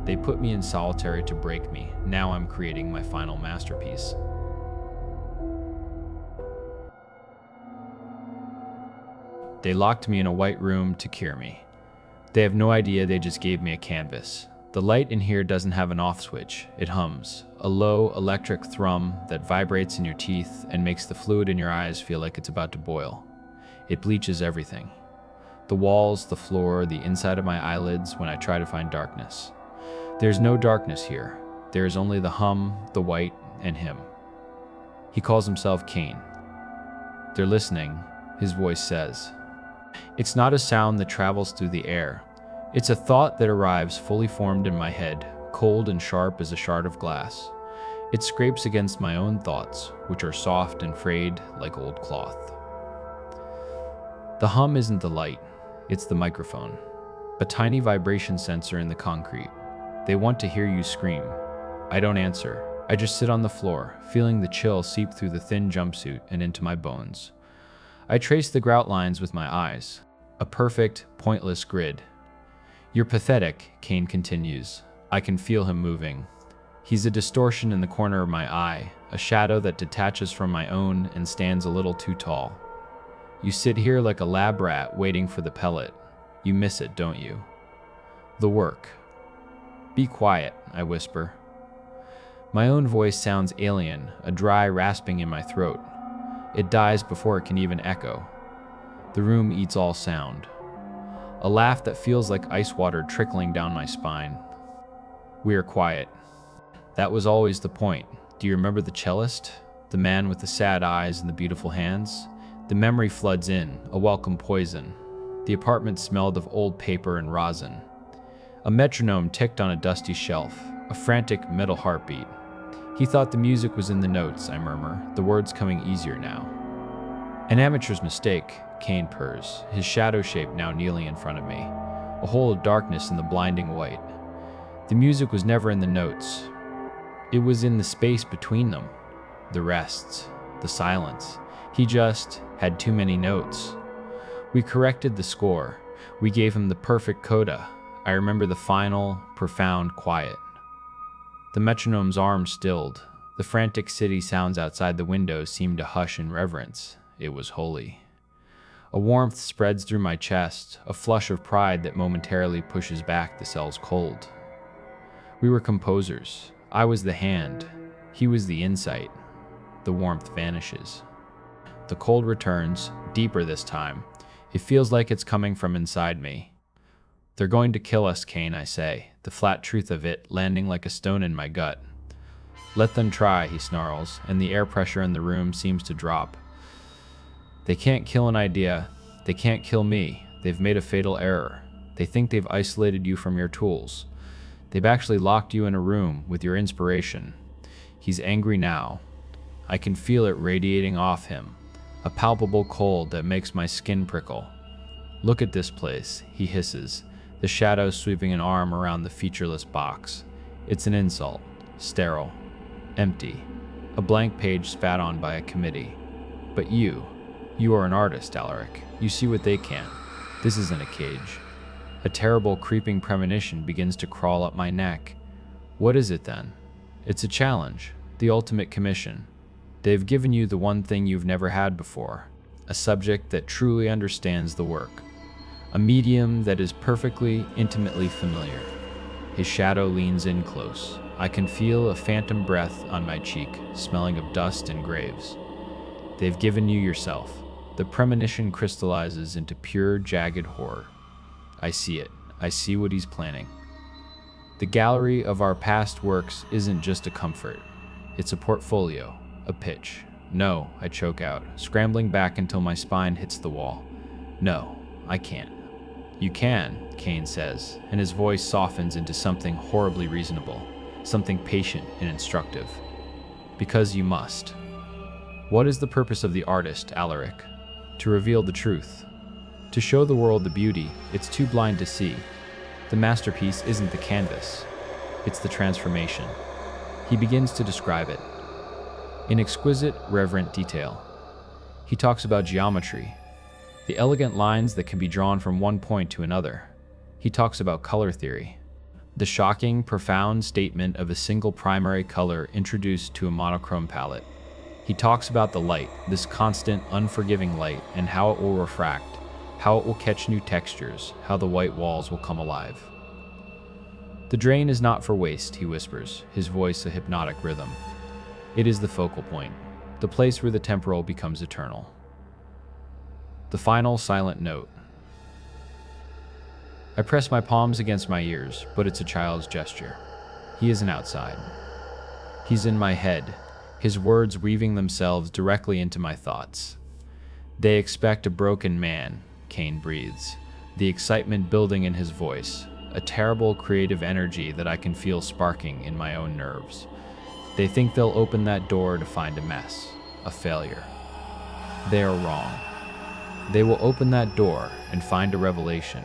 They put me in solitary to break me. Now I'm creating my final masterpiece. They locked me in a white room to cure me. They have no idea they just gave me a canvas. The light in here doesn't have an off switch. It hums, a low electric thrum that vibrates in your teeth and makes the fluid in your eyes feel like it's about to boil. It bleaches everything. The walls, the floor, the inside of my eyelids when I try to find darkness. There's no darkness here. There is only the hum, the white, and him. He calls himself Cain. They're listening, his voice says. It's not a sound that travels through the air. It's a thought that arrives fully formed in my head, cold and sharp as a shard of glass. It scrapes against my own thoughts, which are soft and frayed like old cloth. The hum isn't the light, it's the microphone, a tiny vibration sensor in the concrete. They want to hear you scream. I don't answer. I just sit on the floor, feeling the chill seep through the thin jumpsuit and into my bones. I trace the grout lines with my eyes, a perfect, pointless grid. You're pathetic, Cain continues. I can feel him moving. He's a distortion in the corner of my eye, a shadow that detaches from my own and stands a little too tall. You sit here like a lab rat waiting for the pellet. You miss it, don't you? The work. Be quiet, I whisper. My own voice sounds alien, a dry rasping in my throat. It dies before it can even echo. The room eats all sound. A laugh that feels like ice water trickling down my spine. We are quiet. That was always the point. Do you remember the cellist? The man with the sad eyes and the beautiful hands? The memory floods in, a welcome poison. The apartment smelled of old paper and rosin. A metronome ticked on a dusty shelf, a frantic metal heartbeat. He thought the music was in the notes, I murmur, the words coming easier now. An amateur's mistake, Cain purrs, his shadow shape now kneeling in front of me, a hole of darkness in the blinding white. The music was never in the notes. It was in the space between them, the rests, the silence. He just had too many notes. We corrected the score. We gave him the perfect coda. I remember the final, profound quiet. The metronome's arm stilled. The frantic city sounds outside the window seemed to hush in reverence. It was holy. A warmth spreads through my chest, a flush of pride that momentarily pushes back the cell's cold. We were composers. I was the hand. He was the insight. The warmth vanishes. The cold returns, deeper this time. It feels like it's coming from inside me. They're going to kill us, Cain, I say, the flat truth of it landing like a stone in my gut. Let them try, he snarls, and the air pressure in the room seems to drop. They can't kill an idea. They can't kill me. They've made a fatal error. They think they've isolated you from your tools. They've actually locked you in a room with your inspiration. He's angry now. I can feel it radiating off him, a palpable cold that makes my skin prickle. Look at this place, he hisses, the shadow sweeping an arm around the featureless box. It's an insult, sterile, empty, a blank page spat on by a committee. But you are an artist, Alaric. You see what they can't. This isn't a cage. A terrible creeping premonition begins to crawl up my neck. What is it then? It's a challenge, the ultimate commission. They've given you the one thing you've never had before, a subject that truly understands the work, a medium that is perfectly, intimately familiar. His shadow leans in close. I can feel a phantom breath on my cheek, smelling of dust and graves. They've given you yourself. The premonition crystallizes into pure, jagged horror. I see it. I see what he's planning. The gallery of our past works isn't just a comfort. It's a portfolio, a pitch. No, I choke out, scrambling back until my spine hits the wall. No, I can't. You can, Cain says, and his voice softens into something horribly reasonable, something patient and instructive. Because you must. What is the purpose of the artist, Alaric? To reveal the truth. To show the world the beauty it's too blind to see. The masterpiece isn't the canvas. It's the transformation. He begins to describe it. In exquisite, reverent detail. He talks about geometry, the elegant lines that can be drawn from one point to another. He talks about color theory, The shocking, profound statement of a single primary color introduced to a monochrome palette. He talks about the light, this constant, unforgiving light, and how it will refract, how it will catch new textures, how the white walls will come alive. The drain is not for waste, he whispers, his voice a hypnotic rhythm. It is the focal point, the place where the temporal becomes eternal. The final silent note. I press my palms against my ears, but it's a child's gesture. He isn't outside. He's in my head, his words weaving themselves directly into my thoughts. They expect a broken man, Kane breathes, the excitement building in his voice, a terrible creative energy that I can feel sparking in my own nerves. They think they'll open that door to find a mess, a failure. They are wrong. They will open that door and find a revelation.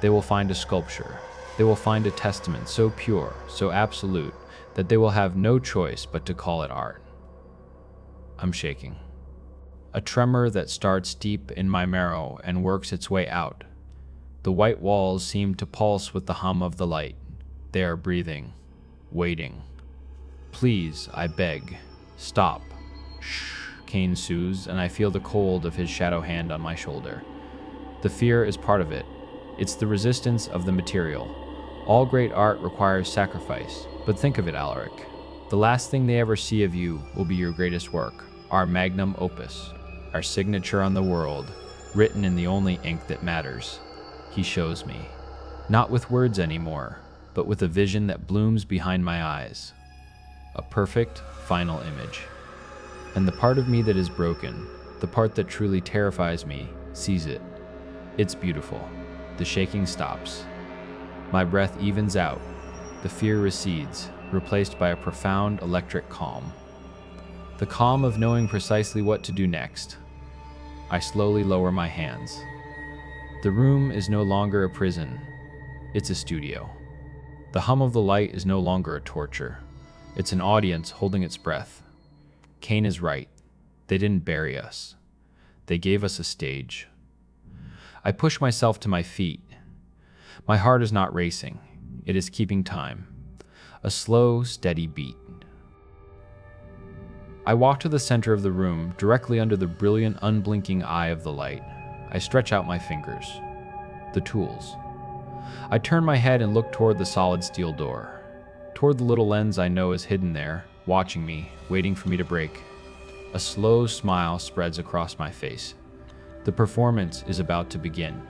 They will find a sculpture. They will find a testament so pure, so absolute, that they will have no choice but to call it art. I'm shaking. A tremor that starts deep in my marrow and works its way out. The white walls seem to pulse with the hum of the light. They are breathing, waiting. Please, I beg, stop. Shh, Kane soothes, and I feel the cold of his shadow hand on my shoulder. The fear is part of it. It's the resistance of the material. All great art requires sacrifice, but think of it, Alaric. The last thing they ever see of you will be your greatest work, our magnum opus, our signature on the world, written in the only ink that matters. He shows me, not with words anymore, but with a vision that blooms behind my eyes. A perfect, final image. And the part of me that is broken, the part that truly terrifies me, sees it. It's beautiful. The shaking stops. My breath evens out. The fear recedes, replaced by a profound electric calm. The calm of knowing precisely what to do next. I slowly lower my hands. The room is no longer a prison. It's a studio. The hum of the light is no longer a torture. It's an audience holding its breath. Kane is right. They didn't bury us. They gave us a stage. I push myself to my feet. My heart is not racing. It is keeping time. A slow, steady beat. I walk to the center of the room, directly under the brilliant, unblinking eye of the light. I stretch out my fingers. The tools. I turn my head and look toward the solid steel door. Toward the little lens I know is hidden there, watching me, waiting for me to break. A slow smile spreads across my face. The performance is about to begin.